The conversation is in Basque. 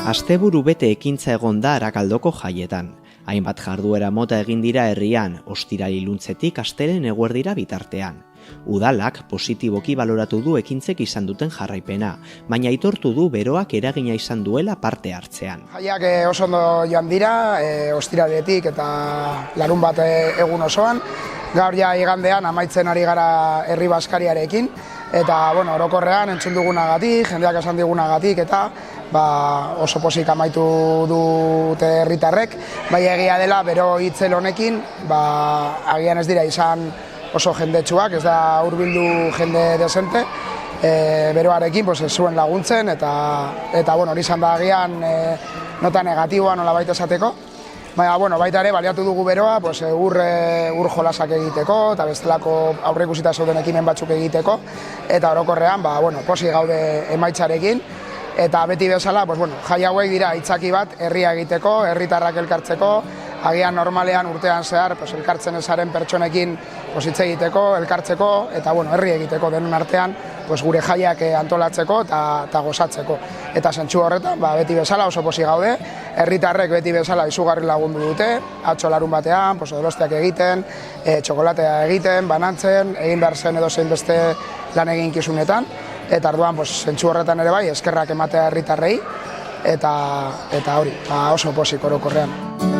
Asteburu bete ekintza egon da Arakaldoko jaietan. Hainbat jarduera mota egin dira herrian, ostiral iluntzetik astelehen eguerdira bitartean. Udalak positiboki baloratu du ekintzek izan duten jarraipena, baina aitortu du beroak eragina izan duela parte hartzean. Jaiak oso ondo joan dira, ostiraletik eta larun bat egun osoan. Gaur ja igandean amaitzen ari gara herri baskariarekin, eta orokorrean entzun dugunagatik, jendeak esan digunagatik eta oso pozik amaitu dute herritarrek, bai egia dela bero hitzel honekin, agian ez dira izan oso jendetsuak, ez da hurbildu jende desente, beroarekin ez zuen laguntzen eta hori izan da agian nota negatiboa nola baita esateko. Baina, baita ere, baliatu dugu beroa, ur jolasak egiteko, eta bestelako aurreikusita zeuden ekimen batzuk egiteko, eta orokorrean, pozik gaude emaitzarekin, eta beti bezala, jai hauek dira aitzaki bat herria egiteko, herritarrak elkartzeko, agian normalean urtean zehar elkartzen ezaren pertsonekin hitz egiteko, elkartzeko, eta herri egiteko denon artean, gure jaiak antolatzeko eta gozatzeko. Eta zentzu horretan, beti bezala oso pozik gaude, herritarrek beti bezala izugarri lagundu dute, atzo larun batean, odolosteak egiten, txokolatea egiten, banatzen, egin behar zen edo zein beste lan egin kizunetan, eta arduan zentzu horretan ere bai, eskerrak ematea herritarrei, eta hori, oso pozik orokorrean.